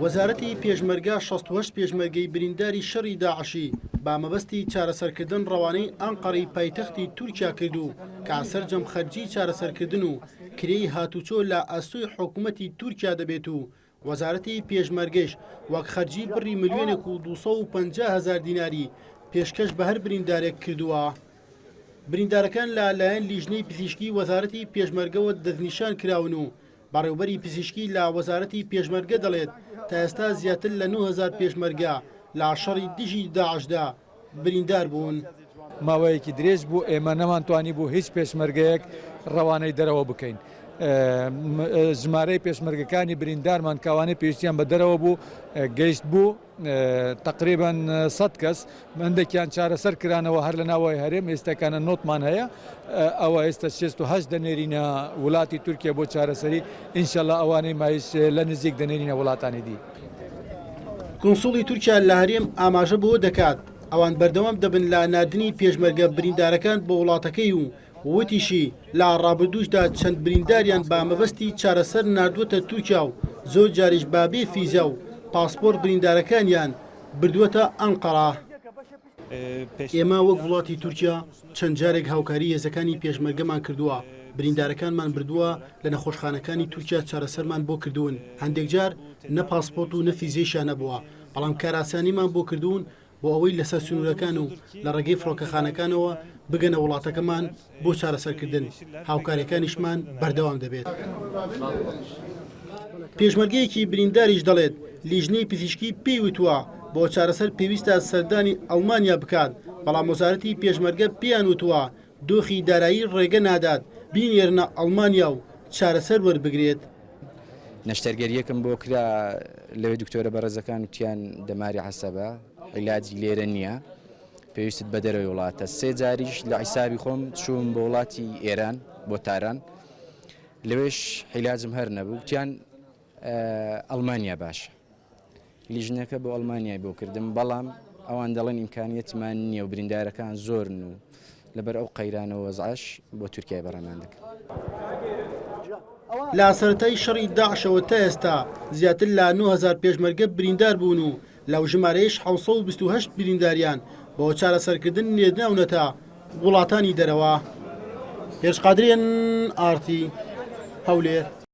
وەزارەتی پێشمەرگە 68 پێشمەرگەی برینداری شەڕی داعشی با مەبەستی چارەسەرکردن ڕەوانەی ئەنقەڕی پایتەختی تورکیا کردو کە سەرجەم خەرجی چارەسەرکردن و کرێی هاتوچۆ لە ئەستۆی حکوومەتی تورکیا دەبێت و وەزارەتی پێشمەرگەش وەک خەرجی بڕی ملیۆنێک و 250,000 دیناری پێشکەش بە هەر بریندارێک کردووە. بریندارەکان لەلایەن لیژنەی پزیشکی وەزارەتی پێشمەرگەوە دەستنیشان کراون و بەڕێوەبەری پزیشکی لە وەزارەتی پێشمەرگە دەڵێت تا ئێستا زیاتر لە 9,000 پێشمەرگە لە شەڕی دژی داعشدا بریندار بوون. ماوەیەکی درێژ بوو ئێمە نەمانتوانی بوو هیچ پێشمەرگەیەک ڕەوانەی دەرەوە بکەین. ژمارەی پێشمەرگەکانی بریندارمان کاوانەی پێویستیان بە دەرەوە بوو گەیشت بوو تقریبان 100 کەس هەندێکیان چارەسەر کرانەوە هەر لە ناوەوەی هەرێم ئێستاکانە نۆتمان هەیە ئەوە ئێستا 68 دەنێرینە وڵاتی تورکیا بۆ چارەسەری ئینشەڵڵا ئەوانەی مایش لە نزیک دەنێرینە وڵاتانی دی. کۆنسوڵی تورکیا لە هەرێم ئاماژە بۆ دەکات ئەوان بەردەوام دەبن لە نردنی پێشمەرگە بریندارەکان بۆ وڵاتەکەی و وتیشی لە ڕابردووشدا چەند برینداریان با مەبەستی چارەسەر نردووەتە تورکیا و زۆر جاریش بابێ فیزا و پاسپۆرت بریندارەکانیان بردووەتە ئەنقەرە. ئێمە وەک وڵاتی تورکیا چەند جارێک هاوکاری هێزەکانی پێشمەرگەمان کردووە بریندارەکانمان بردووە لە نەخۆشخانەکانی تورکیا چارەسەرمان بۆ کردوون هەندێک جار نە پاسپۆرت و نەفیزیشان نەبووە بەڵام کاراسانیمان بۆ کردوون بۆ ئەوەی لەسەر سنوورەکان و لە ڕێگەی فڕۆکەخانەکانەوە بگەنە وڵاتەکەمان بۆ چارەسەرکردن هاوکاریەکانیشمان بەردەوام دەبێت. پێشمەرگەیەکی برینداریش دەڵێت لیژنەی پزیشکی پێی وتووە بۆ چارەسەر پێویستە سەردانی ئەڵمانیا بکات بەڵام وەزارەتی پێشمەرگە پێیان وتووە دۆخی دارایی ڕێگە نادات بینێرنە ئەڵمانیا و چارەسەر وەربگرێت. نەشتەرگەریەکم بۆ کرا لەوێ دکتۆرە بەڕێزەکان وتیان دەماری حەسەبە عیلاجی لێرە نییە پێویستت بە دەرەوەی وڵاتە سێ جاریش لە حیسابی خۆم چوون بە وڵاتی ئێران بۆ تاران لەوێش عیلاجم هەر نەبوو وتیان ئەڵمانیا باشە لیژنەکە بۆ ئەڵمانیای بۆ کردم بەڵام ئەوان دەڵێن ئیمکانیەتمان نییە و بریندارەکان زۆرن و لەبەر ئەو قەیرانەوە وەزعش بۆ تورکیای بەڕێمان دەکەن. لە سەرەتای شەڕی داعشەوە تا ئێستا زیاتر لە 9,000 پێشمەرگە بریندار بوون و لەو ژمارەیەش 728 برینداریان بۆ چارەسەرکردن نێردراونەتە وڵاتانی دەرەوە. هێرشقادرێن ئارتی هەولێر.